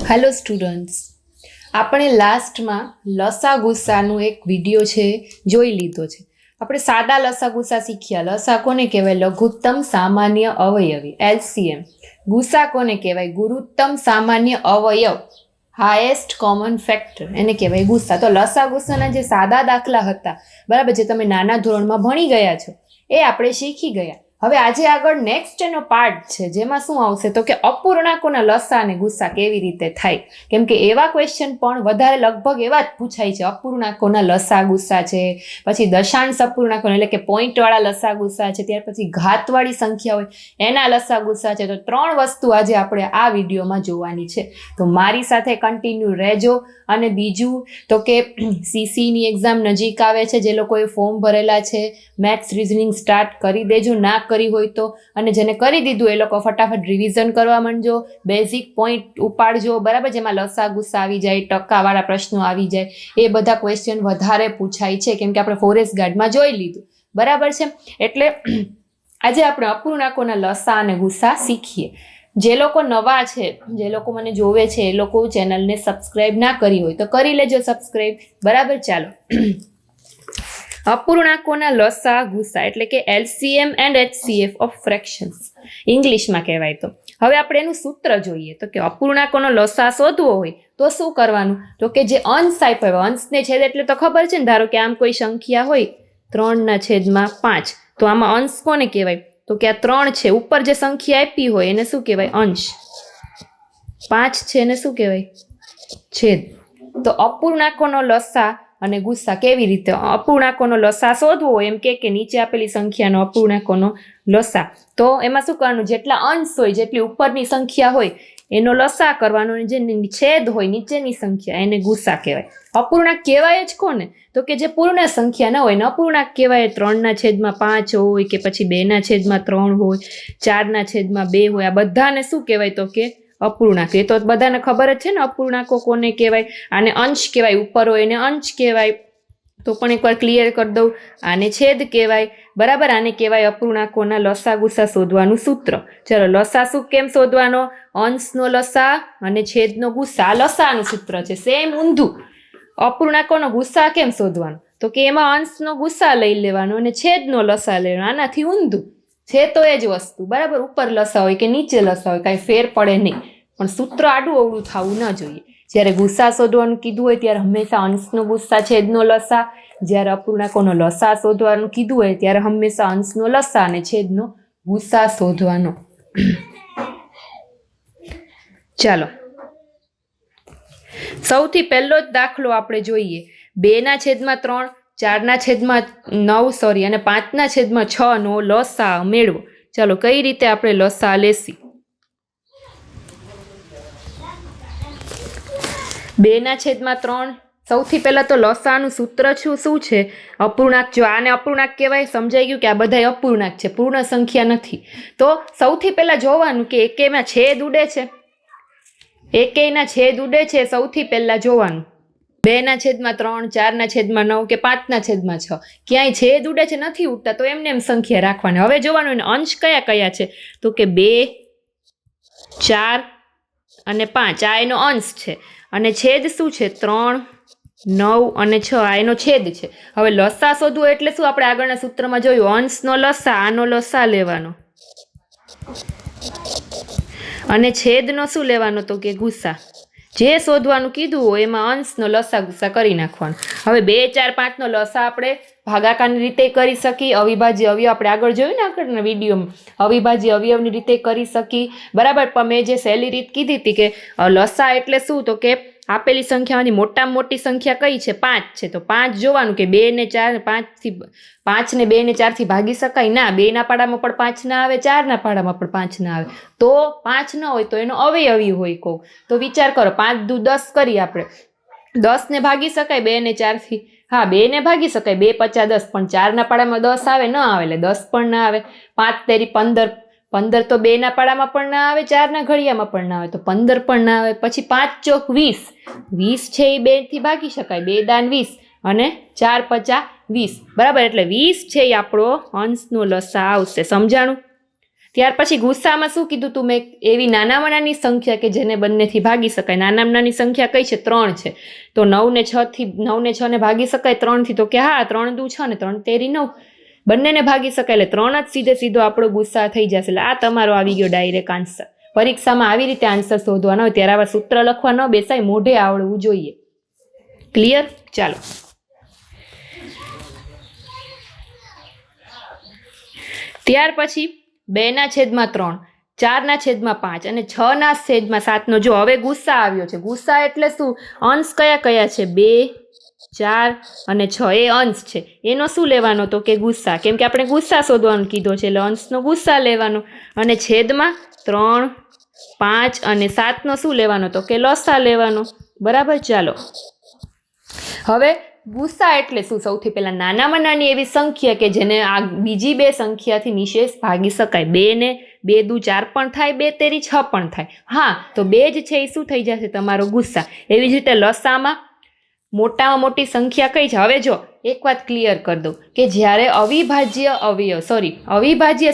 Hello students, આપણે લાસ્ટમાં લસા ગુસ્સાનું એક વિડીયો છે જોઈ લીધો છે. આપણે સાદા લસા ગુસ્સા શીખ્યા. લસા કોને કહેવાય? લઘુત્તમ સામાન્ય અવયવી, LCM. ગુસ્સા કોને કહેવાય? ગુરુત્તમ સામાન્ય અવયવ, હાયેસ્ટ કોમન ફેક્ટર, એને કહેવાય ગુસ્સા. તો લસા ગુસ્સાના જે સાદા દાખલા હતા, બરાબર, જે તમે નાના ધોરણમાં ભણી ગયા છો, એ આપણે શીખી ગયા. હવે આજે આગળ નેક્સ્ટ એનો પાર્ટ છે, જેમાં શું આવશે તો કે અપૂર્ણાંકોના લસા અને ગુસ્સા કેવી રીતે થાય. કેમ કે એવા ક્વેશ્ચન પણ વધારે લગભગ એવા જ પૂછાય છે. અપૂર્ણાંકોના લસા ગુસ્સા છે, પછી દશાંશ અપૂર્ણાંકો એટલે કે પોઈન્ટવાળા લસા ગુસ્સા છે, ત્યાર પછી ઘાતવાળી સંખ્યા હોય એના લસા ગુસ્સા છે. તો 3 વસ્તુ આજે આપણે આ વિડીયોમાં જોવાની છે. તો મારી સાથે કન્ટિન્યુ રહેજો. અને બીજું તો કે CCની એક્ઝામ નજીક આવે છે, જે લોકોએ ફોર્મ ભરેલા છે, મેથ્સ રિઝનિંગ સ્ટાર્ટ કરી દેજો, ના કરી હોય તો. અને જેને કરી દીધું એ લોકો ફટાફટ રિવિઝન કરવા માંડજો, બેઝિક પોઈન્ટ ઉપાડજો, બરાબર, જેમાં લસા ગુસ્સા આવી જાય, ટકાવાળા પ્રશ્નો આવી જાય. એ બધા ક્વેશ્ચન વધારે પૂછાય છે, કેમ કે આપણે ફોરેસ્ટ ગાર્ડમાં જોઈ લીધું, બરાબર છે. એટલે આજે આપણે અપૂર્ણાંકોના લસા અને ગુસ્સા શીખીએ. જે લોકો નવા છે, જે લોકો મને જોવે છે, એ લોકો ચેનલને સબસ્ક્રાઈબ ના કરી હોય તો કરી લેજો સબસ્ક્રાઈબ, બરાબર. ચાલો, અપૂર્ણાંકોના લસા ગુસ્સા એટલે કે LCM એન્ડ HCF ઓફ ફ્રેક્શન્સ ઇંગ્લિશમાં કહેવાય. તો હવે આપણે એનું સૂત્ર જોઈએ. તો કે અપૂર્ણાંકોનો લસા શોધવો હોય તો શું કરવાનું? તો કે જે અંશ આપ્યો, અંશને છેદ એટલે તો ખબર છે ને. ધારો કે આમ કોઈ સંખ્યા હોય 3/5, તો આમાં અંશ કોને કહેવાય? તો કે આ 3 છે, ઉપર જે સંખ્યા આપી હોય એને શું કહેવાય? અંશ. 5 છે એને શું કહેવાય? છેદ. તો અપૂર્ણાંકોનો લસા અને ગુસ્સા કેવી રીતે? અપૂર્ણાંકોનો લસા શોધવો હોય એમ કે નીચે આપેલી સંખ્યાનો અપૂર્ણાંકોનો લસા. તો એમાં શું કરવાનું? જેટલા અંશ હોય, જેટલી ઉપરની સંખ્યા હોય એનો લસા કરવાનો, અને જે છેદ હોય નીચેની સંખ્યા એને ગુસ્સા કહેવાય. અપૂર્ણાંક કહેવાય જ કોને? તો કે જે પૂર્ણ સંખ્યા ન હોય ને અપૂર્ણાંક કહેવાય. 3/5 હોય કે પછી 2/3 હોય, 4/2 હોય, આ બધાને શું કહેવાય? તો કે અપૂર્ણાંક. એ તો બધાને ખબર જ છે ને અપૂર્ણાંકો કોને કહેવાય. આને અંશ કહેવાય, ઉપર હોય એને અંશ કહેવાય. તો પણ એકવાર ક્લિયર કરી દઉં, આને છેદ કહેવાય, બરાબર. આને કહેવાય અપૂર્ણાંકોના લસા ગુસ્સા શોધવાનું સૂત્ર. ચલો, લસા શું કેમ શોધવાનો? અંશનો લસા અને છેદનો ગુસ્સા. આ લસાનું સૂત્ર છે, સેમ ઊંધું. અપૂર્ણાંકોનો ગુસ્સા કેમ શોધવાનો? તો કે એમાં અંશનો ગુસ્સા લઈ લેવાનો અને છેદનો લસા લેવાનો. આનાથી ઊંધું છે તો એ જ વસ્તુ, બરાબર. ઉપર લસા હોય કે નીચે લસા હોય કાંઈ ફેર પડે નહીં, પણ સૂત્ર આડું અવળું થવું ન જોઈએ. જ્યારે ગુસ્સા શોધવાનું કીધું હોય ત્યારે હંમેશા અંશનો ગુસ્સા છેદનો લસા. જ્યારે અપૂર્ણાંકોનો લસા શોધવાનું કીધું હોય ત્યારે હંમેશા અંશનો લસા અને છેદનો ગુસ્સા શોધવાનો. ચાલો, સૌથી પહેલો જ દાખલો આપણે જોઈએ. 2/3, 4/9 અને 5/6 નો લસા મેળવો. ચાલો, કઈ રીતે આપણે લસા લેશી? 2/3. સૌથી પહેલા તો લસાનું સૂત્ર શું છે? અપૂર્ણાંક. જો આને અપૂર્ણાંક કહેવાય, સમજાઈ ગયું કે આ બધા અપૂર્ણાંક છે, પૂર્ણ સંખ્યા નથી. તો સૌથી પહેલા જોવાનું કે એકેયમાં છેદ ઉડે છે, એકેયના છેદ ઉડે છે. સૌથી પહેલા જોવાનું 2/3, 4/9 કે 5/6 ક્યાંય છેદ ઉડે છે? નથી ઉડતા, તો એમને એમ સંખ્યા રાખવાની. હવે જોવાનું અંશ કયા કયા છે? તો કે 2, 4 અને 5, આ એનો અંશ છે. અને છેદ શું છે? 3, 9 અને 6, આ એનો છેદ છે. હવે લસા શોધવો એટલે શું? આપણે આગળના સૂત્રમાં જોયું, અંશનો લસા, આનો લસા લેવાનો અને છેદનો શું લેવાનો? તો કે ગુસ્સા. જે શોધવાનું કીધું હોય એમાં અંશનો લસા ગુસ્સા કરી નાખવાનો. હવે 2, 4, 5 નો લસા આપણે ભાગાકારની રીતે કરી શકીએ. અવિભાજ્ય અવયવ આપણે આગળ જોયું ને આગળના વિડીયોમાં, અવિભાજ્ય અવયવની રીતે કરી શકીએ, બરાબર. પણ મેં જે સહેલી રીત કીધી હતી કે લસા એટલે શું? તો કે આપેલી સંખ્યામાંથી મોટામાં મોટી સંખ્યા કઈ છે? 5 છે. તો 5 જોવાનું કે 2 ને 4, 5 ને 2 ને 4 થી ભાગી શકાય? ના. 2 ના પાડામાં પણ 5 ના આવે, 4 ના પાડામાં પણ 5 ના આવે. તો 5 ન હોય તો એનો અવયવી હોય કોક. તો વિચાર કરો, 5 દુ 10 કરી આપણે. 10 ને ભાગી શકાય 2 ને 4 થી? હા, 2 ને ભાગી શકાય, 2 × 5 = 10, પણ 4 ના પાડામાં 10 આવે? ન આવે, એટલે 10 પણ ના આવે. 5 તેરી 15, 15 તો 2 ના પાડામાં પણ ના આવે, 4 ના ઘડિયામાં પણ ના આવે, તો 15 પણ ના આવે. પછી 5 ચોક 20, 20 છે એ 2 થી ભાગી શકાય, 2 દાન 20 અને 4 × 5 = 20, બરાબર. એટલે 20 છે એ આપણો અંશનો લસા આવશે. સમજાણું? ત્યાર પછી ગુસ્સામાં શું કીધું તું મેં? એવી નાનામાં નાની સંખ્યા કે જેને બંનેથી ભાગી શકાય. નાનામાં નાની સંખ્યા કઈ છે? 3 છે. તો 9 ને 6 ને ભાગી શકાય 3 થી? તો કે હા, 3 દુ 6 ને 3 તેરી 9, બંનેને ભાગી શકાય એટલે 3 જ સીધો આપણો ગુસ્સા થઈ જશે. એટલે આ તમારો આવી ગયો ડાયરેક્ટ આન્સર. પરીક્ષામાં આવી રીતે આન્સર શોધવાનો હોય ત્યારે આવા સૂત્ર લખવા ન બેસાય, મોઢે આવડવું જોઈએ. ક્લિયર? ચાલો ત્યાર પછી 2/3, 4/5 અને 6/7 જો હવે ગુસ્સા આવ્યો છે. ગુસ્સા એટલે શું? અંશ કયા કયા છે? 2, 4 અને 6 એ અંશ છે. એનો શું લેવાનો? તો કે ગુસ્સા. કેમ કે આપણે ગુસ્સા શોધવાનું કીધો છે એટલે અંશનો ગુસ્સા લેવાનો. અને છેદમાં 3, 5 અને 7 શું લેવાનો? તો કે લસા લેવાનો. બરાબર. ચાલો હવે ગુસ્સા એટલે શું? સૌથી પહેલા નાનામાં નાની એવી સંખ્યા કે જેને આ બીજી બે સંખ્યાથી નિશેષ ભાગી શકાય. 2 ને 2 દુ 4 પણ થાય, 2 તેરી 6 પણ થાય. હા, તો 2 જ છે એ શું થઈ જશે? તમારો ગુસ્સા. એવી જ રીતે લસામાં મોટામાં મોટી સંખ્યા કઈ છે? હવે જો એક વાત ક્લિયર કરી દઉં કે જ્યારે અવિભાજ્ય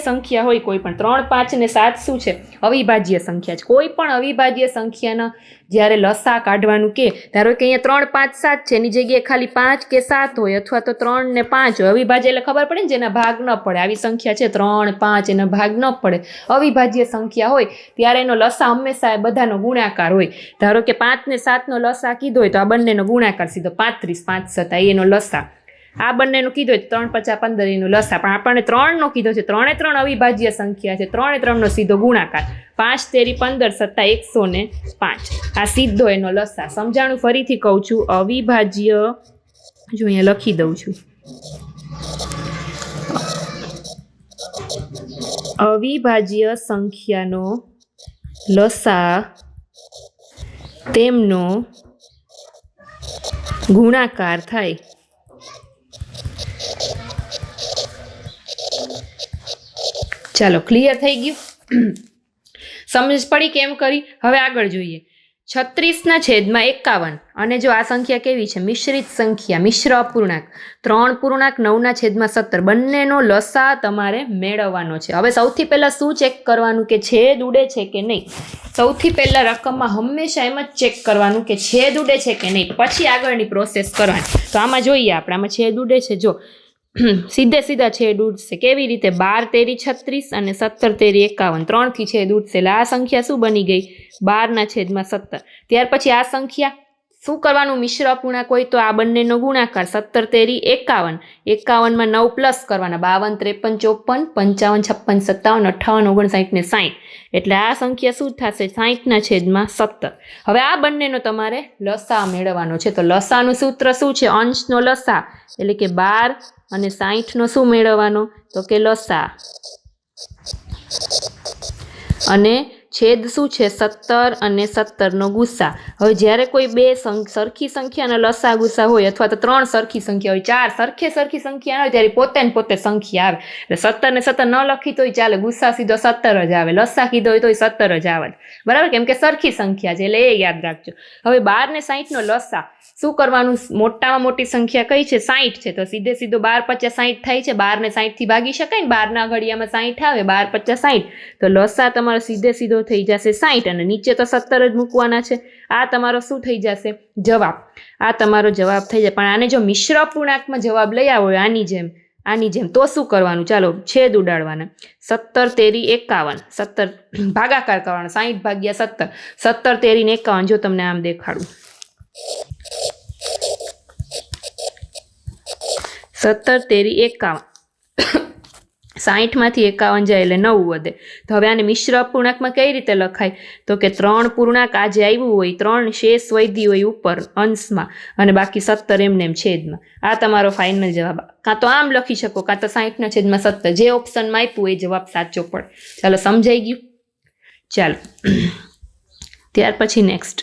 સંખ્યા હોય કોઈ પણ 3, 5 ને 7 શું છે? અવિભાજ્ય સંખ્યા છે. કોઈ પણ અવિભાજ્ય સંખ્યાના જ્યારે લસા કાઢવાનું કે ધારો કે અહીંયા 3, 5, 7 છે, એની જગ્યાએ ખાલી 5 કે 7 હોય અથવા તો 3 ને 5 હોય. અવિભાજ્ય એટલે ખબર પડે ને, જેના ભાગ ન પડે. આવી સંખ્યા છે 3, 5, એના ભાગ ન પડે. અવિભાજ્ય સંખ્યા હોય ત્યારે એનો લસા હંમેશા બધાનો ગુણાકાર હોય. ધારો કે 5 ને 7 નો લસા કીધો હોય તો આ બંનેનો ગુણાકાર સીધો 35, 5 7 એનો લસા. આ બંનેનો કીધો હોય 3 5 15 એનો લસા. પણ આપણને 3 નો કીધો છે. 3 3 અવિભાજ્ય સંખ્યા છે. 3 3 નો સીધો ગુણાકાર. 5 તેરી 15 સત્તા 105. આ સીધો એનો લસા. સમજાણું? ફરીથી કહું છું, અવિભાજ્ય, જો અહીંયા લખી દઉં છું, અવિભાજ્ય સંખ્યાનો લસા તેમનો ગુણાકાર થાય. ચાલો ક્લિયર થઈ ગયું? સમજ પડી કેમ કરી? હવે આગળ જોઈએ. 36/51 અને જો આ સંખ્યા કેવી છે? મિશ્રિત સંખ્યા, મિશ્ર અપૂર્ણાંક. 3/9/17 બંનેનો લસા તમારે મેળવવાનો છે. હવે સૌથી પહેલા શું ચેક કરવાનું કે છેદ ઉડે છે કે નહીં? સૌથી પહેલા રકમમાં હંમેશા એમ જ ચેક કરવાનું કે છેદ ઉડે છે કે નહીં, પછી આગળની પ્રોસેસ કરવાની. તો આમાં જોઈએ આપણે, આમાં છેદ ઉડે છે. જો સીધા છેદ ઉડશે. કેવી રીતે? 12 તેરી 36 અને 17 તેરી 51. 3 થી છેદ ઉડશે એટલે આ સંખ્યા શું બની ગઈ? 12/17. ત્યાર પછી આ સંખ્યા શું કરવાનું? મિશ્ર અપૂર્ણાંક હોય તો આ બંનેનો ગુણાકાર. 17 તેરી 51. 51 માં 9 પ્લસ કરવાના. 52, 53, 54, 55, 57, 58, 59 ને 60. એટલે આ સંખ્યા શું થશે? 60/17. હવે આ બંનેનો તમારે લસા મેળવવાનો છે. તો લસાનું સૂત્ર શું છે? અંશનો લસા એટલે કે 12 અને 60 નો શું મેળવવાનો? તો કે લસા. અને છેદ શું છે? 17 અને 17 નો ગુસ્સા. હવે જ્યારે કોઈ બે સરખી સંખ્યાના લસા ગુસ્સા હોય અથવા તો 3 સરખી સંખ્યા હોય, 4 સરખી સંખ્યા હોય ત્યારે પોતે ને પોતે સંખ્યા આવે. એટલે 17 ને 17 ન લખી તોય ચાલે, ગુસ્સા સીધો 17 જ આવે. લસા કીધો હોય તોય 17 જ આવે. બરાબર? કેમ કે સરખી સંખ્યા છે એટલે એ યાદ રાખજો. હવે 12 ને 60 નો લસા શું કરવાનું? મોટામાં મોટી સંખ્યા કઈ છે? 60 છે. તો સીધો 12 50 60 થાય છે. 12 ને 60 થી ભાગી શકાય ને, 12 ના ઘડિયામાં 60 આવે. 12 50 60. તો લસા તમારો સીધો થઈ જશે 60 અને નીચે તો 17 જ મૂકવાના છે. આ તમારો શું થઈ જશે? જવાબ. આ તમારો જવાબ થઈ જાય. પણ આને જો મિશ્ર અપૂર્ણાંકમાં જવાબ લઈ આવો આની જેમ તો શું કરવાનું? ચાલો છેદ ઉડાડવાના. 17 તેરી 51. 17 ભાગાકાર કરવાનો. 60 ભાગ્યા 17. 17 તેરી 51. જો તમને આમ દેખાડું, 17 તેરી 51. 60 માંથી 51 જાય એટલે 9 વધે. તો હવે આને મિશ્ર અપૂર્ણાંકમાં કઈ રીતે લખાય? તો કે 3 પૂર્ણાંક આ જે આવ્યું હોય 3 શેષ વૈધી હોય ઉપર અંશમાં અને બાકી 17 એમને એમ છેદમાં. આ તમારો ફાઇનલ જવાબ. કાં તો આમ લખી શકો, કાં તો 60/17. જે ઓપ્શનમાં આપ્યું એ જવાબ સાચો પડે. ચાલો સમજાઈ ગયું? ચાલો ત્યાર પછી નેક્સ્ટ.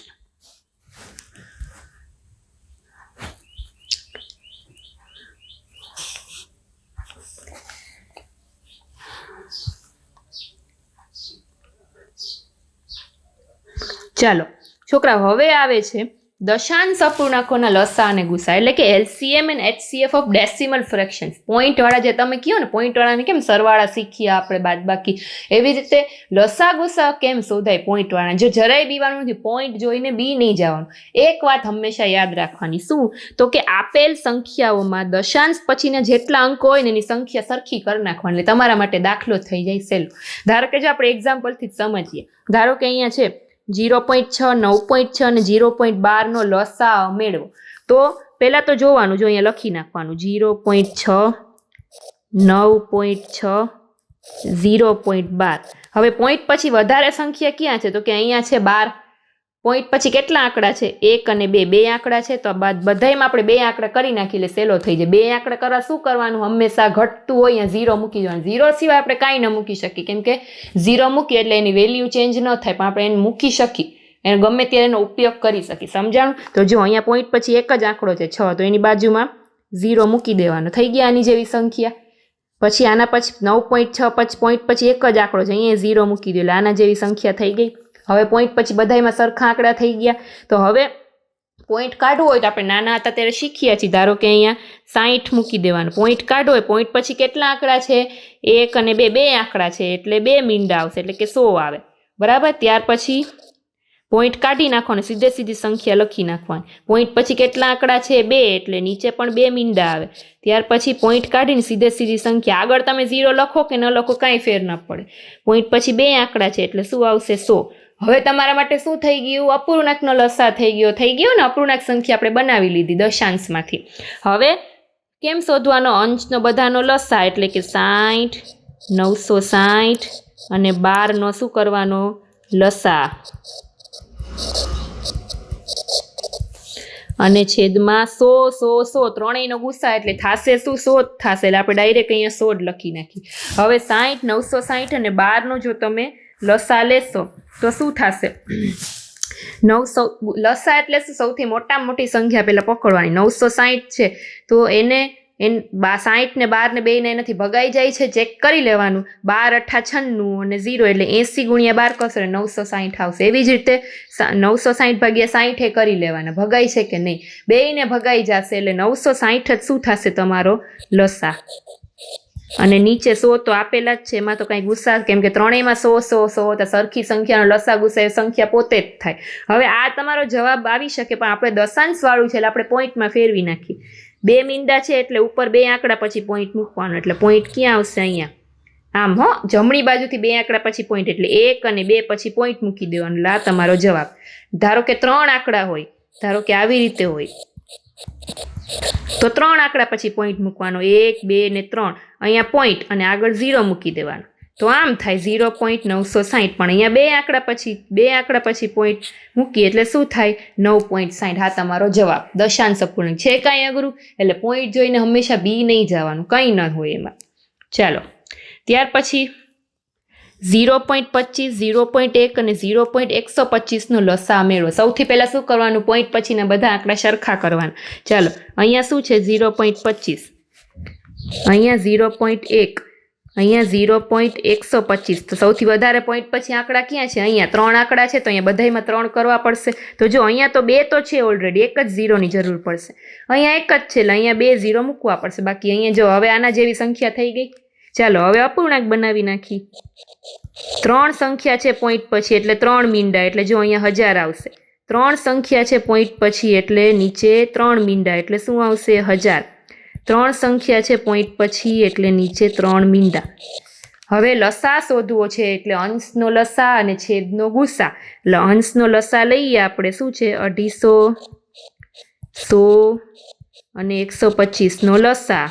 ચાલો છોકરા, હવે આવે છે દશાંશ અપૂર્ણાંકોના લસા અને ગુસા એટલે કે LCM and HCF of decimal fractions. પોઈન્ટવાળા જે તમે કહો ને, પોઈન્ટવાળાને કેમ સરવાળા શીખ્યા આપણે બાદબાકી, એવી રીતે લસા ગુસા કેમ શોધાય પોઈન્ટવાળા. જો જરાય બીવાનું નથી, પોઈન્ટ જોઈને બી નહીં જવાનું. એક વાત હંમેશા યાદ રાખવાની, શું તો કે આપેલ સંખ્યાઓમાં દશાંશ પછીના જેટલા અંકો હોય ને એની સંખ્યા સરખી કરી નાખવાની. તમારા માટે દાખલો થઈ જાય સહેલો. ધારો કે જો આપણે એક્ઝામ્પલથી જ સમજીએ. ધારો કે અહીંયા છે 0.6, 9.6 અને 0.12 લસા મેળવો. તો પહેલાં તો જોવાનું, જો અહીંયા લખી નાખવાનું 0.6, 9.6, 0.12. હવે પોઈન્ટ પછી વધારે સંખ્યા ક્યાં છે? તો કે અહીંયા છે 12. પોઈન્ટ પછી કેટલા આંકડા છે? 1 અને 2, 2 આંકડા છે. તો બધામાં આપણે 2 આંકડા કરી નાખી એટલે સહેલો થઈ જાય. 2 આંકડા કરવા શું કરવાનું? હંમેશા ઘટતું હોય અહીંયા 0 મૂકી દેવાનું. 0 સિવાય આપણે કાંઈ ન મૂકી શકીએ, કેમ કે 0 મૂકીએ એટલે એની વેલ્યુ ચેન્જ ન થાય, પણ આપણે એને મૂકી શકીએ, એને ગમે ત્યારે એનો ઉપયોગ કરી શકીએ. સમજાણું? તો જો અહીંયા પોઈન્ટ પછી એક જ આંકડો છે 6, તો એની બાજુમાં 0 મૂકી દેવાનો. થઈ ગયા આની જેવી સંખ્યા. પછી આના પછી 9.6 પછી પોઈન્ટ પછી એક જ આંકડો છે, અહીંયા 0 મૂકી દો એટલે આના જેવી સંખ્યા થઈ ગઈ. હવે પોઈન્ટ પછી બધામાં સરખા આંકડા થઈ ગયા. તો હવે પોઈન્ટ કાઢવો હોય તો આપણે નાના હતા ત્યારે શીખ્યા છીએ. ધારો કે અહીંયા 60 મૂકી દેવાનું. પોઈન્ટ કાઢવો હોય, પોઈન્ટ પછી કેટલા આંકડા છે? 1 અને 2, 2 આંકડા છે એટલે 2 મીંડા આવશે, એટલે કે 100 આવે. બરાબર? ત્યાર પછી પોઈન્ટ કાઢી નાખવાનો, સીધે સીધી સંખ્યા લખી નાખવાની. પોઈન્ટ પછી કેટલા આંકડા છે? 2, એટલે નીચે પણ 2 મીંડા આવે. ત્યાર પછી પોઈન્ટ કાઢીને સીધે સીધી સંખ્યા. આગળ તમે 0 લખો કે ન લખો કાંઈ ફેર ન પડે. પોઈન્ટ પછી 2 આંકડા છે એટલે શું આવશે? 100. હવે તમારા માટે શું થઈ ગયું? અપૂર્ણાંકનો લસા થઈ ગયો ને. અપૂર્ણાંક સંખ્યા આપણે બનાવી લીધી દશાંશમાંથી. હવે કેમ શોધવાનો? અંશનો બધાનો લસા એટલે કે 60, 960 અને 12નો શું કરવાનો? લસા. અને છેદમાં 100, 100, 100 ત્રણેયનો ગુસા એટલે થાશે શું? 100 જ થશે. એટલે આપણે ડાયરેક્ટ અહીંયા 100 જ લખી નાખી. હવે 60, 960 અને 12નો જો તમે લસા લેશો તો શું થશે? 900 લસા એટલે શું? સૌથી મોટામાં મોટી સંખ્યા પહેલાં પકડવાની. 960 છે તો એને 60 ને 12 ને બેયને નથી ભગાઈ જાય છે, ચેક કરી લેવાનું. 12 8 96 અને 0 એટલે 80 ગુણ્યા 12 કરશો 960 આવશે. એવી જ રીતે 960 ભાગ્યા 60 એ કરી લેવાના, ભગાઈ છે કે નહીં. બેયને ભગાઈ જશે એટલે 960 જ શું થશે? તમારો લસા. અને નીચે 100 તો આપેલા જ છે, એમાં તો કાંઈ ગુસ્સા, કેમ કે ત્રણેયમાં 100, 100, 100 તો સરખી સંખ્યાનો લસા ગુસ્સા એ સંખ્યા પોતે જ થાય. હવે આ તમારો જવાબ આવી શકે, પણ આપણે દશાંશવાળું છે એટલે આપણે પોઈન્ટમાં ફેરવી નાખીએ. 2 મીંડા છે એટલે ઉપર 2 આંકડા પછી પોઈન્ટ મૂકવાનો, એટલે પોઈન્ટ ક્યાં આવશે? અહીંયા. આમ જમણી બાજુથી 2 આંકડા પછી પોઈન્ટ એટલે 1 અને 2 પછી પોઈન્ટ મૂકી દેવાનો. એટલે આ તમારો જવાબ. ધારો કે 3 આંકડા હોય, ધારો કે આવી રીતે હોય તો 3 આંકડા પછી પોઈન્ટ મૂકવાનો, 1, 2 ને 3. અહીંયા પોઈન્ટ અને આગળ 0 મૂકી દેવાનો. તો આમ થાય 0.960. પણ અહીંયા 2 આંકડા પછી પોઈન્ટ મૂકીએ એટલે શું થાય? 9.60. હા તમારો જવાબ. દશાંશ અપૂર્ણાંક છે કાંઈ અઘરું? એટલે પોઈન્ટ જોઈને હંમેશા બી નહીં જવાનું, કંઈ ન હોય એમાં. ચાલો ત્યાર પછી 0.25, 0.1 અને 0.125નો લસા મેળવો. સૌથી પહેલાં શું કરવાનું? પોઈન્ટ પછીના બધા આંકડા સરખા કરવાના. ચાલો અહીંયા શું છે? 0.25, અહીંયા 0.1, અહીંયા 0.125. તો સૌથી વધારે પોઈન્ટ પછી આંકડા ક્યાં છે? અહીંયા 3 આંકડા છે તો અહીંયા બધામાં 3 કરવા પડશે. તો જો અહીંયા તો 2 તો છે ઓલરેડી, એક જ 0ની જરૂર પડશે. અહીંયા એક જ છે એટલે અહીંયા 2 0 મૂકવા પડશે. બાકી અહીંયા જો હવે આના જેવી સંખ્યા થઈ ગઈ. ચાલો હવે અપૂર્ણાંક બનાવી નાખી. 3 સંખ્યા છે પોઈન્ટ પછી એટલે 3 મીંડા, એટલે જો અહીંયા 1000 આવશે. 3 સંખ્યા છે પોઈન્ટ પછી એટલે નીચે 3 મીંડા એટલે શું આવશે? 1000. 3 સંખ્યા છે પોઈન્ટ પછી એટલે નીચે 3 મીંડા. હવે લસા શોધવો છે એટલે અંશનો લસા અને છેદનો ગુસા. એટલે અંશનો લસા લઈએ આપણે. શું છે? 250, 100 અને 125નો લસા.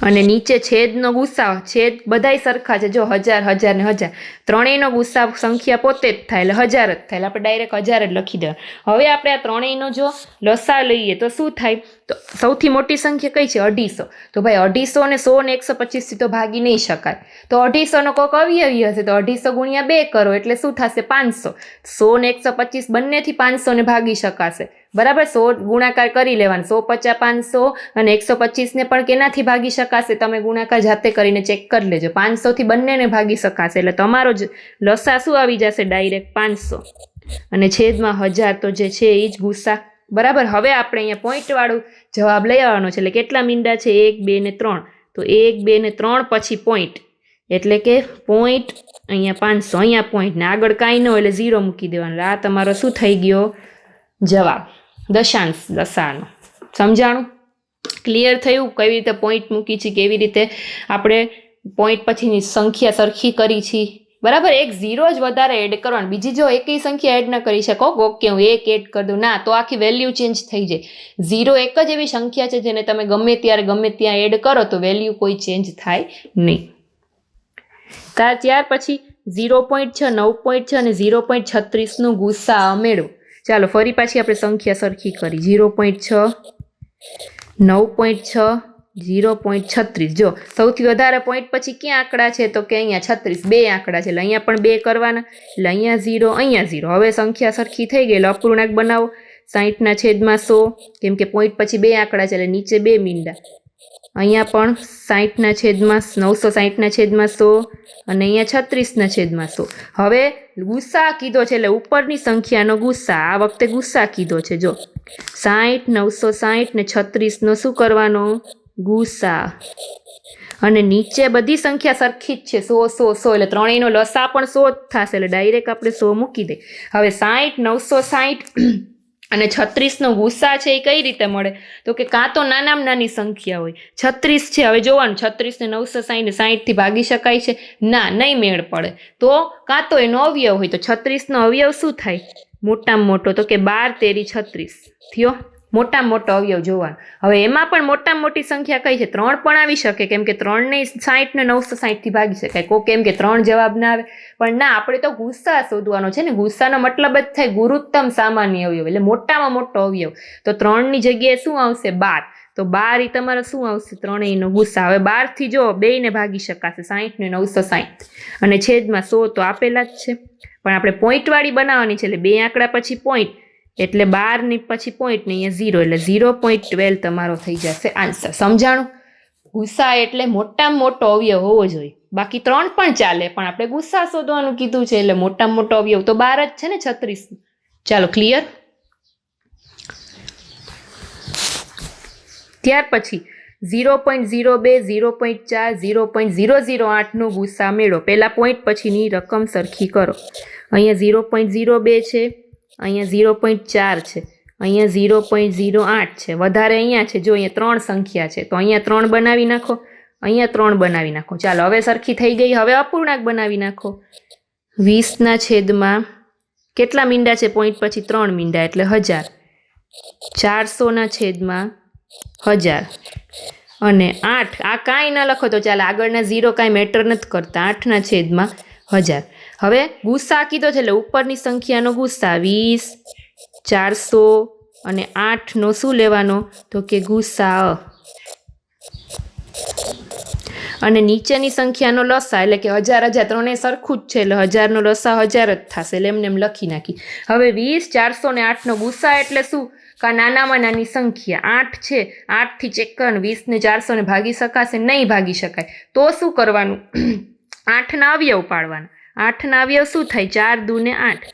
અને નીચે છેદનો ગુસા. છેદ બધાય સરખા છે, જો 1000, 1000 ને 1000. ત્રણેયનો ગુસા સંખ્યા પોતે જ થાય એટલે 1000 જ થાય. એટલે આપણે ડાયરેક્ટ 1000 જ લખી દેવા. હવે આપણે આ ત્રણેયનો જો લસા લઈએ તો શું થાય? તો સૌથી મોટી સંખ્યા કઈ છે? 250. તો ભાઈ 250 ને 100 ને 125થી તો ભાગી નહીં શકાય. તો 250નો કોઈક અવયવી હશે તો 250 ગુણ્યા 2 કરો એટલે શું થશે? 500. 100 ને 125 બંનેથી 500 ને ભાગી શકાશે. બરાબર 100 ગુણાકાર કરી લેવાનો 150 500 અને 125 ને પણ કેનાથી ભાગી શકાશે તમે ગુણાકાર જાતે કરીને ચેક કરી લેજો 500 થી બંનેને ભાગી શકાશે એટલે તમારો જ લસા શું આવી જશે ડાયરેક્ટ 500 અને છેદમાં 1000 તો જે છે એ જ ગુસ્સા બરાબર હવે આપણે અહીંયા પોઈન્ટ વાળું જવાબ લઈ આવવાનો છે એટલે કેટલા મીંડા છે 1 2 ને 3 તો 1 2 ને 3 પછી પોઈન્ટ એટલે કે પોઈન્ટ અહીંયા 500 અહીંયા પોઈન્ટ ને આગળ કાંઈ ન હોય એટલે 0 મૂકી દેવાનું આ તમારો શું થઈ ગયો જવાબ દશાંશ લસાનો સમજાણું ક્લિયર થયું કેવી રીતે પોઈન્ટ મૂકી છે કેવી રીતે આપણે પોઈન્ટ પછીની સંખ્યા સરખી કરી છે બરાબર એક 0 જ વધારે એડ કરવાનું બીજી જો એકેય સંખ્યા એડ ન કરી શકો ઓકે હું 1 એડ કરી દઉં ના તો આખી વેલ્યુ ચેન્જ થઈ જાય 0 એક જ એવી સંખ્યા છે જેને તમે ગમે ત્યારે ગમે ત્યાં એડ કરો તો વેલ્યુ કોઈ ચેન્જ થાય નહીં ત્યાર પછી 0.6 9.6 અને 0.36 નું ગુસ્સા મેળવો ચાલો ફરી પાછી આપણે સંખ્યા સરખી કરી 0.6 9.6 0.36 જો સૌથી વધારે પોઈન્ટ પછી ક્યાં આંકડા છે તો કે અહીંયા 36 બે આંકડા છે એટલે અહીંયા પણ 2 કરવાના એટલે અહીંયા 0 હવે સંખ્યા સરખી થઈ ગઈ એટલે અપૂર્ણાંક બનાવો 60 ના છેદમાં 100 કેમ કે પોઈન્ટ પછી 2 આંકડા છે એટલે નીચે 2 મીંડા અહીંયા પણ 60 ના છેદમાં 960 ના છેદમાં 100 અને અહીંયા 36 ના છેદમાં 100 હવે ગુસ્સા કીધો છે એટલે ઉપરની સંખ્યાનો ગુસ્સા આ વખતે ગુસ્સા કીધો છે જો 60 960 ને 36 નો શું કરવાનો ગુસ્સા અને નીચે બધી સંખ્યા સરખી જ છે 100 100 100 એટલે ત્રણેયનો લસા પણ 100 જ થશે એટલે ડાયરેક્ટ આપણે 100 મૂકી દે હવે 60 960 અને 36 નો ગુસ્સા છે એ કઈ રીતે મળે તો કે કાં તો નાનામાં નાની સંખ્યા હોય 36 છે હવે જોવાનું 36 ને 960 ને 60 થી ભાગી શકાય છે ના નહીં મેળ પડે તો કાં તો એનો અવયવ હોય તો 36 નો અવયવ શું થાય મોટામાં મોટો તો કે 12 તેરી 36 થયો મોટામાં મોટો અવયવ જોવાનો હવે એમાં પણ મોટામાં મોટી સંખ્યા કઈ છે 3 પણ આવી શકે કેમ કે 3 ને 60 ને 960 થી ભાગી શકાય કોઈ કેમ કે 3 જવાબ ના આવે પણ ના આપણે તો ગુસ્સા શોધવાનો છે ને ગુસ્સાનો મતલબ જ થાય ગુરુત્તમ સામાન્ય અવયવ એટલે મોટામાં મોટો અવયવ તો 3 ની જગ્યાએ શું આવશે 12 તો 12 એ તમારો શું આવશે ત્રણેયનો ગુસ્સા હવે 12 થી જો બેયને ભાગી શકાશે 60 ને 960 અને છેદમાં 100 તો આપેલા જ છે પણ આપણે પોઈન્ટ વાળી બનાવવાની છે એટલે બે આંકડા પછી પોઈન્ટ એટલે 12 ની પછી પોઈન્ટ ને અહીંયા 0 એટલે 0.12 તમારો થઈ જશે આન્સર સમજાણું ગુસ્સા એટલે મોટામાં મોટો અવયવ હોવો જોઈએ બાકી 3 પણ ચાલે પણ આપણે ગુસ્સા શોધવાનું કીધું છે એટલે મોટામાં મોટો અવયવ તો 12 જ છે ને 36 ચાલો ક્લિયર ત્યાર પછી 0.02 0.4 0.008 નો ગુસ્સા મેળવો પહેલા પોઈન્ટ પછીની રકમ સરખી કરો અહીંયા 0.02 છે અહીંયા 0.4 છે અહીંયા 0.08 છે વધારે અહીંયા છે જો અહીંયા 3 સંખ્યા છે તો અહીંયા 3 બનાવી નાખો અહીંયા 3 બનાવી નાખો ચાલો હવે સરખી થઈ ગઈ હવે અપૂર્ણાંક બનાવી નાખો 20 ના છેદમાં કેટલા મીંડા છે પોઈન્ટ પછી 3 મીંડા એટલે 1000 400 ના છેદમાં 1000 અને 8 આ કાંઈ ન લખો તો ચાલે આગળના 0 કાંઈ મેટર નથી કરતા 8 ના છેદમાં 1000 હવે ગુસ્સા કીધો છે એટલે ઉપરની સંખ્યાનો ગુસ્સા 20 400 અને 8 નો શું લેવાનો તો કે ગુસ્સા અને નીચેની સંખ્યાનો લસા એટલે કે 1000 1000 ત્રણે સરખું જ છે એટલે 1000 નો લસા 1000 જ થશે એટલે એમને એમ લખી નાખી હવે 20 400 ને 8 નો ગુસ્સા એટલે શું કા નાનામાં નાની સંખ્યા 8 છે 8 થી ચેક કરવાનું 20 ને 400 ને ભાગી શકાશે નહીં ભાગી શકાય તો શું કરવાનું 8 ના અવયવ પાડવાના 8 ના અવયવ શું થાય 4 દુ ને 8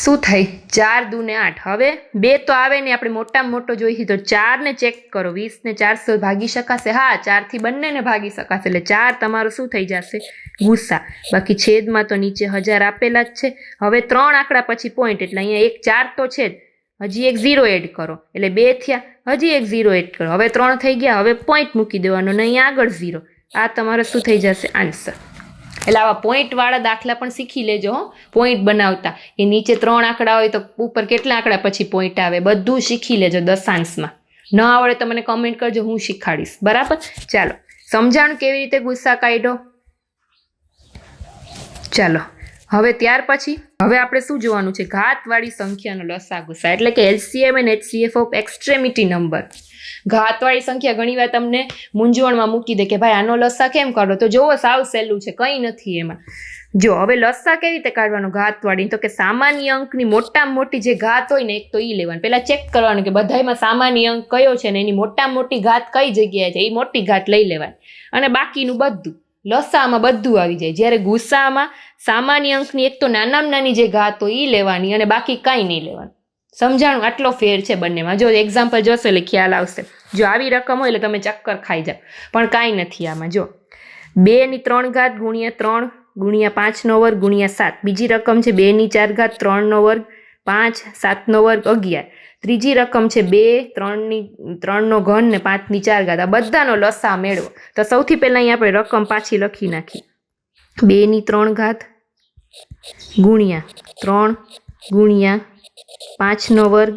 શું થાય 4 દુ ને 8 હવે 2 તો આવે ને આપણે મોટામાં મોટો જોઈએ તો 4 ને ચેક કરો 20 ને 400 ભાગી શકાશે હા 4 થી બંનેને ભાગી શકાશે એટલે 4 તમારો શું થઈ જશે ગુસ્સા બાકી છેદમાં તો નીચે 1000 આપેલા જ છે હવે 3 આંકડા પછી પોઈન્ટ એટલે અહીંયા એક 4 તો છે હજી એક 0 એડ કરો એટલે 2 થયા હજી એક 0 એડ કરો હવે 3 થઈ ગયા હવે પોઈન્ટ મૂકી દેવાનો ને અહીંયા આગળ 0 આ તમારો શું થઈ જશે આન્સર એટલે આવા પોઈન્ટ વાળા દાખલા પણ શીખી લેજો હો પોઈન્ટ બનાવતા એ નીચે 3 આંકડા હોય તો ઉપર કેટલા આંકડા પછી પોઈન્ટ આવે બધું શીખી લેજો દશાંશમાં ન આવડે તો મને કમેન્ટ કરજો હું શીખાડીશ બરાબર ચાલો સમજાણું કેવી રીતે ગુસ્સા કાઢો ચાલો હવે ત્યાર પછી હવે આપણે શું જોવાનું છે, ઘાતવાળી સંખ્યાનો લસા ગુસા, એટલે કે LCM and HCF of extremity number. ઘાતવાળી સંખ્યા ઘણીવાર તમને મૂંઝવણમાં મૂકી દે કે ભાઈ આનો લસા કેમ કાઢો, તો જોવો સાવ સહેલું છે, કંઈ નથી એમાં. જો હવે લસા કેવી રીતે કાઢવાનો ઘાતવાળી, તો કે સામાન્ય અંકની મોટામાં મોટી જે ઘાત હોય ને એક તો એ લેવાની. પહેલાં ચેક કરવાનું કે બધામાં સામાન્ય અંક કયો છે ને એની મોટામાં મોટી ઘાત કઈ જગ્યાએ છે, એ મોટી ઘાત લઈ લેવાની. અને બાકીનું બધું લસામાં બધું આવી જાય. જ્યારે ગુસ્સામાં સામાન્ય અંકની એક તો નાનામાં નાની જે ઘાત હોય એ લેવાની અને બાકી કાંઈ નહીં લેવાનું. સમજાણું? આટલો ફેર છે બંનેમાં. જો એક્ઝામ્પલ જોશો એટલે ખ્યાલ આવશે. જો આવી રકમ હોય એટલે તમે ચક્કર ખાઈ જાઓ, પણ કાંઈ નથી આમાં. જો 2 ની 3 ઘાત ગુણ્યા 3 ગુણ્યા 5 નો વર્ગ ગુણ્યા 7. બીજી રકમ છે 2 ની 4 ઘાત 3 નો વર્ગ 5 7 નો વર્ગ 11. ત્રીજી રકમ છે 2 3 નો ઘન ને 5 ની 4 ઘાત. આ બધાનો લસા મેળવો. તો સૌથી પહેલાં અહીં આપણે રકમ પાછી લખી નાખી. 2 ની 3 ઘાત ગુણ્યા 3 ગુણ્યા 5 નો વર્ગ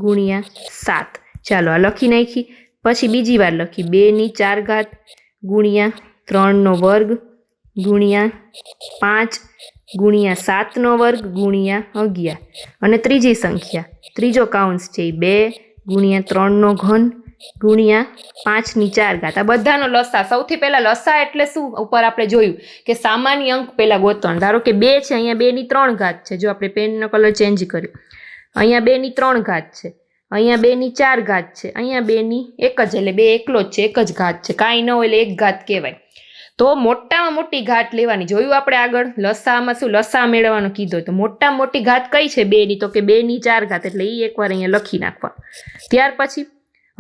ગુણ્યા 7. ચાલો આ લખી નાખી. પછી બીજી વાર લખી 2 ની 4 ઘાત ગુણ્યા 3 નો વર્ગ ગુણ્યા 5 ગુણ્યા 7 નો વર્ગ ગુણ્યા 11. અને ત્રીજી સંખ્યા, ત્રીજો કાઉન્સ છે 2 ગુણ્યા 3 નો ઘન ગુણ્યા 5 ની 4 ઘાત. આ બધાનો લસા. સૌથી પહેલા લસા એટલે શું ઉપર આપણે જોયું કે સામાન્ય અંક પહેલા ગોતવાનો. ધારો કે 2 છે, અહીંયા 2 ની 3 ઘાત છે. જો આપણે પેનનો કલર ચેન્જ કર્યો, અહીંયા 2 ની 3 ઘાત છે, અહીંયા 2 ની 4 ઘાત છે, અહીંયા 2 ની 1 જ, એટલે 2 એકલો જ છે, એક જ ઘાત છે. કાંઈ ન હોય એટલે એક ઘાત કહેવાય. તો મોટામાં મોટી ઘાત લેવાની. જોયું આપણે આગળ લસામાં શું લસા મેળવવાનો કીધો, તો મોટામાં મોટી ઘાત કઈ છે 2 ની, તો કે 2 ની 4 ઘાત, એટલે એ એકવાર અહીંયા લખી નાખવા. ત્યાર પછી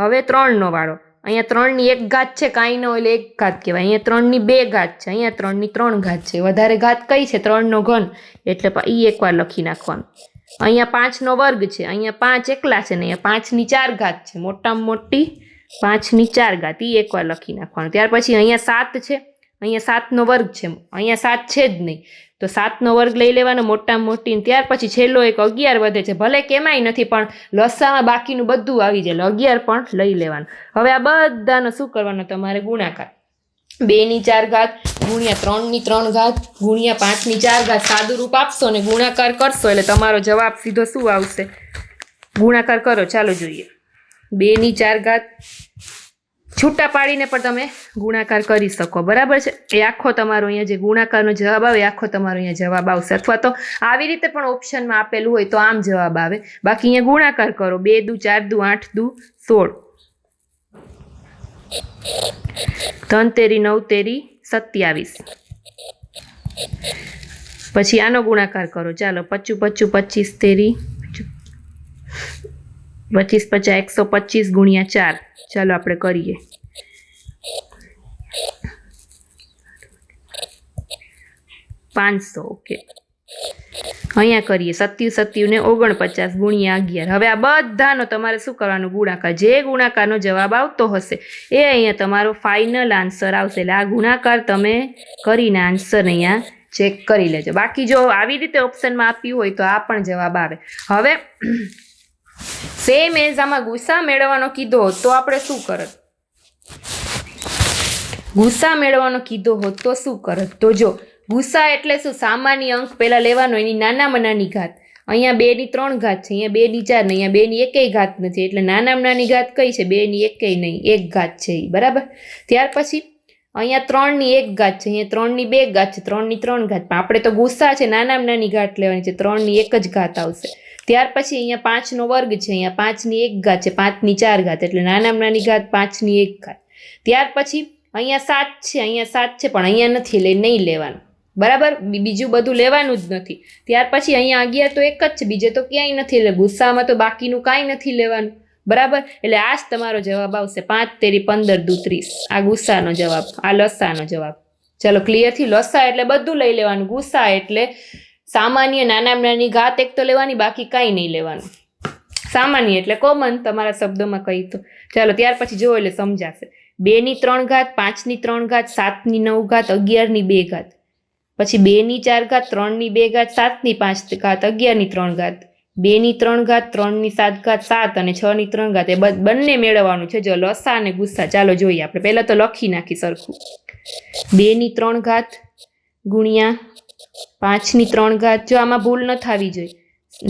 હવે 3 નો વાળો. અહીંયા 3 ની 1 ઘાત છે, કાંઈ ન હોય એટલે એક ઘાત કહેવાય. અહીંયા 3 ની 2 ઘાત છે, અહીંયા 3 ની 3 ઘાત છે. વધારે ઘાત કઈ છે 3 નો ઘન, એટલે એ એકવાર લખી નાખવાનું. અહીંયા 5 નો વર્ગ છે, અહીંયા 5 એકલા છે ને અહીંયા 5 ની 4 ઘાત છે. મોટામાં મોટી 5 ની 4 ઘાત, એ એકવાર લખી નાખવાનું. ત્યાર પછી અહીંયા 7 છે, અહીંયા 7 નો વર્ગ છે, અહીંયા 7 છે જ નહીં, તો 7 નો વર્ગ લઈ લેવાનો મોટામાં મોટી. ત્યાર પછી છેલ્લો એક 11 વધે છે, ભલે કેમાંય નથી પણ લસામાં બાકીનું બધું આવી જાય, 11 પણ લઈ લેવાનું. હવે આ બધાનો શું કરવાનો તમારે ગુણાકાર. 2 ની 4 ઘાત ગુણ્યા 3 ની 3 ઘાત ગુણ્યા 5 ની 4 ઘાત. સાદું રૂપ આપશો ને ગુણાકાર કરશો એટલે તમારો જવાબ સીધો શું આવશે. ગુણાકાર કરો, ચાલો જોઈએ. 2 ની 4 ઘાત છૂટા પાડીને પણ તમે ગુણાકાર કરી શકો, બરાબર છે. એ આખો તમારો અહીંયા જે ગુણાકારનો જવાબ આવે આખો તમારો અહીંયા જવાબ આવશે. અથવા તો આવી રીતે પણ ઓપ્શનમાં આપેલું હોય તો આમ જવાબ આવે. બાકી અહીંયા ગુણાકાર કરો. 2 દુ 4 દુ 8 દુ 16, 3 તેરી 9 તેરી 27. પછી આનો ગુણાકાર કરો. ચાલો 25 25 25 તેરી 25 50 125 ગુણ્યા 4. ચાલો આપણે કરીએ. 500. ઓકે, અહીંયા કરીએ 27 ને 49 ગુણ્યા 11. હવે આ બધાનો તમારે શું કરવાનું ગુણાકાર. જે ગુણાકારનો જવાબ આવતો હશે એ અહીંયા તમારો ફાઇનલ આન્સર આવશે. એટલે આ ગુણાકાર તમે કરીને આન્સર અહીંયા ચેક કરી લેજો. બાકી જો આવી રીતે ઓપ્શનમાં આપ્યું હોય તો આ પણ જવાબ આવે. હવે સેમ એઝ આમાં ગુસ્સા મેળવવાનો કીધો હોત તો આપણે શું કરત. ગુસ્સા મેળવવાનો કીધો હોત તો શું કરત. તો જો ગુસ્સા એટલે શું, સામાન્ય અંક પહેલા લેવાનો, એની નાનામાં નાની ઘાત. અહીંયા 2 ની 3 ઘાત છે, અહીંયા 2 ની 4 ને અહીંયા 2 ની 1 ઘાત નથી, એટલે નાનામાં નાની ઘાત કઈ છે 2 ની 1 નહીં, 1 ઘાત છે એ, બરાબર. ત્યાર પછી અહીંયા 3 ની 1 ઘાત છે, અહીંયા 3 ની 2 ઘાત છે, 3 ની 3 ઘાત. પણ આપણે તો ગુસ્સા છે, નાનામાં નાની ઘાત લેવાની છે, 3 ની 1 જ ઘાત આવશે. ત્યાર પછી અહીંયા 5 નો વર્ગ છે, અહીંયા 5 ની 1 ઘાત છે, 5 ની 4 ઘાત, એટલે નાનામાં નાની ઘાત 5 ની 1 ઘાત. ત્યાર પછી અહીંયા 7 છે, અહીંયા 7 છે પણ અહીંયા નથી, એટલે નહીં લેવાનું, બરાબર. બીજું બધું લેવાનું જ નથી. ત્યાર પછી અહીંયા 11 તો એક જ છે, બીજે તો ક્યાંય નથી, એટલે ગુસ્સામાં તો બાકીનું કાંઈ નથી લેવાનું, બરાબર. એટલે આ જ તમારો જવાબ આવશે. 5 તેરી 15 દુ 30. આ ગુસ્સાનો જવાબ, આ લસાનો જવાબ. ચલો ક્લિયર થી. લસા એટલે બધું લઈ લેવાનું, ગુસ્સા એટલે સામાન્ય નાનામાં નાની ઘાત એક તો લેવાની, બાકી કાંઈ નહીં લેવાનું. સામાન્ય એટલે કોમન, તમારા શબ્દોમાં કહી તો. ચાલો ત્યાર પછી જો એટલે સમજાશે. 2 ની 3 ઘાત 5 ની 3 ઘાત 7 ની 9 ઘાત 11 ની 2 ઘાત. પછી 2 ની 4 ઘાત 3 ની 2 ઘાત 7 ની 5 ઘાત 11 ની 3 ઘાત 2 ની 3 ઘાત 3 ની 7 ઘાત 7 અને 6 ની 3 ઘાત. એ બંને મેળવવાનું છે. જો લસા અને ગુસ્સા, ચાલો જોઈએ. આપણે પહેલા તો લખી નાખી સરખું. 2 ની 3 ઘાત ગુણ્યા 5 ની 3 ઘાત, જો આમાં ભૂલ ન થવી જોઈએ,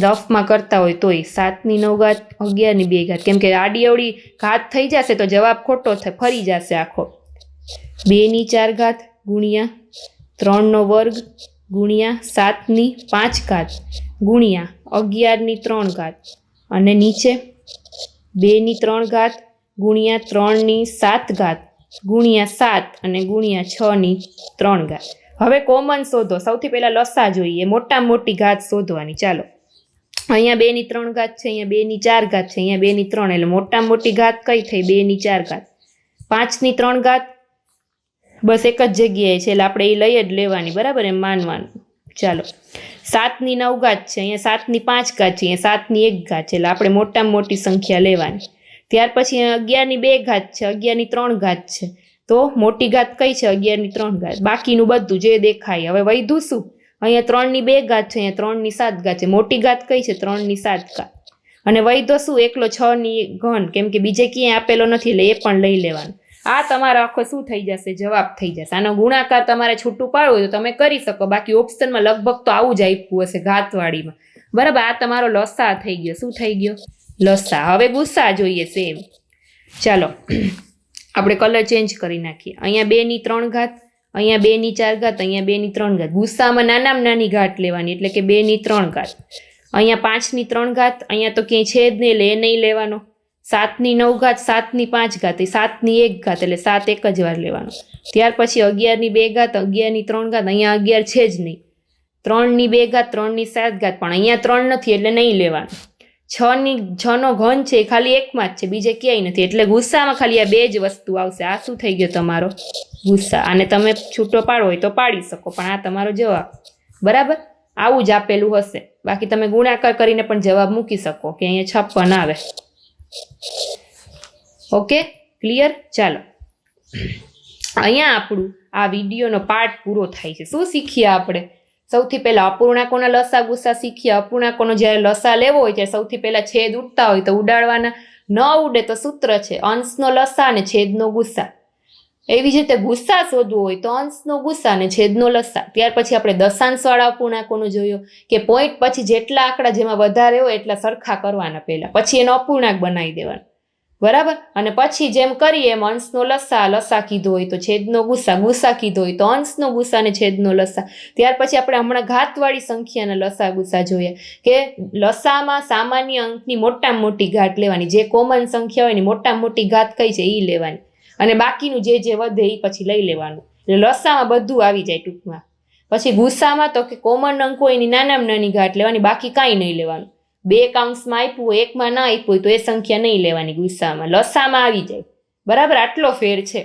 રફમાં કરતા હોય તોય 7 ની 9 ઘાત, 11 ની 2 ઘાત, કેમ કે આડી અવળી ઘાત થઈ જશે તો જવાબ ખોટો ફરી જશે આખો. 2 ની 4 ઘાત ગુણ્યા 3 નો વર્ગ ગુણ્યા 7 ની 5 ઘાત ગુણ્યા 11 ની 3 ઘાત, અને નીચે 2 ની 3 ઘાત ગુણ્યા 3 ની 7 ઘાત ગુણ્યા 7 અને ગુણ્યા 6 ની 3 ઘાત. હવે કોમન શોધો. સૌથી પહેલા લસા જોઈએ, મોટામાં મોટી ઘાત શોધવાની. ચાલો, અહીંયા 2 ની 3 ઘાત છે, અહીંયા 2 ની 4 ઘાત છે, અહીંયા 2 ની 3, એટલે મોટામાં મોટી ઘાત કઈ થઈ? 2 ની 4 ઘાત. 5 ની 3 ઘાત બસ એક જ જગ્યાએ છે એટલે આપણે એ લઈ જ લેવાની, બરાબર, એમ માનવાનું. ચાલો, 7 ની 9 ઘાત છે, અહીંયા 7 ની 5 ઘાત છે, અહીંયા 7 ની 1 ઘાત છે, એટલે આપણે મોટામાં મોટી સંખ્યા લેવાની. ત્યાર પછી 11 ની 2 ઘાત છે, 11 ની 3 ઘાત છે, તો મોટી ઘાત કઈ છે? 11 ની 3 ઘાત. બાકીનું બધું જે દેખાય. હવે વધ્યું શું? અહીંયા 3 ની 2 ઘાત છે, અહીંયા 3 ની 7 ઘાત છે, મોટી ઘાત કઈ છે? 3 ની 7 ઘાત. અને વધ્યો શું? એકલો 6 ની ઘન, કેમ કે બીજે ક્યાંય આપેલો નથી એટલે એ પણ લઈ લેવાનું. આ તમારો આખો શું થઈ જશે? જવાબ થઈ જશે. આનો ગુણાકાર તમારે છૂટું પાડવું હોય તો તમે કરી શકો, બાકી ઓપ્શનમાં લગભગ તો આવું જ આપ્યું હશે ઘાતવાળીમાં, બરાબર. આ તમારો લસા થઈ ગયો. શું થઈ ગયો? લસા. હવે ગુસ્સા જોઈએ સેમ. ચાલો, આપણે કલર ચેન્જ કરી નાખીએ. અહીંયા 2 ની 3 ઘાત, અહીંયા 2 ની 4 ઘાત, અહીંયા 2 ની 3 ઘાત. ગુસ્સામાં નાનામાં નાની ઘાત લેવાની, એટલે કે 2 ની 3 ઘાત. અહીંયા 5 ની 3 ઘાત, અહીંયા તો ક્યાંય છે જ નહીં એટલે એ નહીં લેવાનો. 7 ની 9 ઘાત, 7 ની 5 ઘાત, એ 7 ની 1 ઘાત, એટલે 7 એક જ વાર લેવાનો. ત્યાર પછી 11 ની 2 ઘાત, 11 ની 3 ઘાત, અહીંયા 11 છે જ નહીં. 3 ની 2 ઘાત, 3 ની 7 ઘાત, પણ અહીંયા 3 નથી એટલે નહીં લેવાનું. 6 નો ઘન છે એ ખાલી એકમાં જ છે, બીજે ક્યાંય નથી, એટલે ગુસ્સામાં ખાલી આ 2 જ વસ્તુ આવશે. આ શું થઈ ગયો? તમારો ગુસ્સા. અને તમે છૂટો પાડો હોય તો પાડી શકો, પણ આ તમારો જવાબ, બરાબર. આવું જ આપેલું હશે. બાકી તમે ગુણાકાર કરીને પણ જવાબ મૂકી શકો કે અહીંયા 56 આવે. Okay, clear? ચાલો, અહીંયા આપણું આ વિડીયોનો પાર્ટ પૂરો થાય છે. શું શીખીએ આપણે? સૌથી પહેલા અપૂર્ણાંકોના લસા ગુસ્સા શીખ્યા. અપૂર્ણાંકોનો જ્યારે લસા લેવો હોય ત્યારે સૌથી પહેલા છેદ ઉડતા હોય તો ઉડાડવાના, ન ઉડે તો સૂત્ર છે અંશનો લસા અને છેદનો ગુસ્સા. એવી જ રીતે ગુસ્સા શોધવો હોય તો અંશનો ગુસ્સા અને છેદનો લસા. ત્યાર પછી આપણે દશાંશવાળા અપૂર્ણાંકોનો જોયો કે પોઈન્ટ પછી જેટલા આંકડા જેમાં વધારે હોય એટલા સરખા કરવાના પહેલા, પછી એનો અપૂર્ણાંક બનાવી દેવાનો, બરાબર. અને પછી જેમ કરીએ એમ અંશનો લસા કીધો હોય તો છેદનો ગુસ્સા કીધો હોય તો અંશનો ગુસ્સા અને છેદનો લસા. ત્યાર પછી આપણે હમણાં ઘાતવાળી સંખ્યાના લસા ગુસ્સા જોયા કે લસામાં સામાન્ય અંકની મોટામાં મોટી ઘાત લેવાની, જે કોમન સંખ્યા હોય ને મોટામાં મોટી ઘાત કઈ છે એ લેવાની, અને બાકીનું જે વધે એ પછી લઈ લેવાનું. એટલે લસામાં બધું આવી જાય ટૂંકમાં. પછી ગુસ્સામાં તો કે કોમન અંક હોય એની નાનામાં નાની ઘાત લેવાની, બાકી કાંઈ નહીં લેવાનું. 2 કાઉન્સમાં આપ્યું હોય, એકમાં ના આપ્યું હોય તો એ સંખ્યા નહીં લેવાની ગુસ્સામાં. લસામાં આવી જાય, બરાબર. આટલો ફેર છે.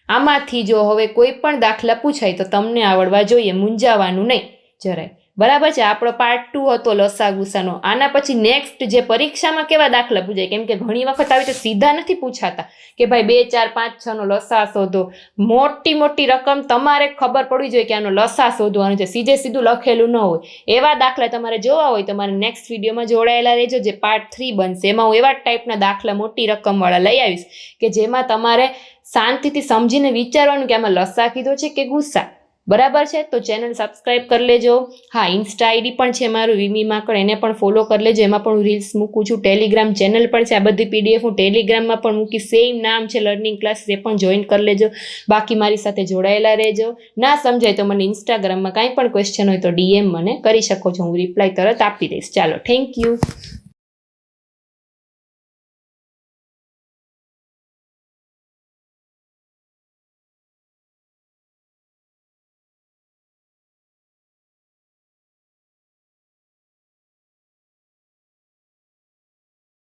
આમાંથી જો હવે કોઈ પણ દાખલા પૂછાય તો તમને આવડવા જોઈએ, મૂંઝાવાનું નહીં જરાય, બરાબર છે. આપણો પાર્ટ 2 હતો લસા ગુસ્સાનો. આના પછી નેક્સ્ટ જે પરીક્ષામાં કેવા દાખલા પૂછાય, કેમ કે ઘણી વખત આવી રીતે સીધા નથી પૂછાતા કે ભાઈ 2, 4, 5, 6 નો લસા શોધો. મોટી રકમ તમારે ખબર પડવી જોઈએ કે આનો લસા શોધવાનો છે, સીધું લખેલું ન હોય. એવા દાખલા તમારે જોવા હોય તમારે નેક્સ્ટ વિડીયોમાં જોડાયેલા રહેજો, જે પાર્ટ 3 બનશે. એમાં હું એવા ટાઈપના દાખલા મોટી રકમવાળા લઈ આવીશ કે જેમાં તમારે શાંતિથી સમજીને વિચારવાનું કે આમાં લસા કીધો છે કે ગુસ્સા, બરાબર છે. તો ચેનલ સબસ્ક્રાઈબ કરી લેજો. હા, ઇન્સ્ટા આઈડી પણ છે મારું વિમી માંકડ, એને પણ ફોલો કરી લેજો. એમાં પણ હું રીલ્સ મૂકું છું. ટેલિગ્રામ ચેનલ પણ છે. આ બધી PDF હું ટેલિગ્રામમાં પણ મૂકી, સેમ નામ છે લર્નિંગ ક્લાસીસ, એ પણ જોઈન કરી લેજો. બાકી મારી સાથે જોડાયેલા રહેજો. ના સમજાય તો મને ઇન્સ્ટાગ્રામમાં કાંઈ પણ ક્વેશ્ચન હોય તો DM મને કરી શકો છો, હું રિપ્લાય તરત આપી દઈશ. ચાલો, થેન્ક યુ.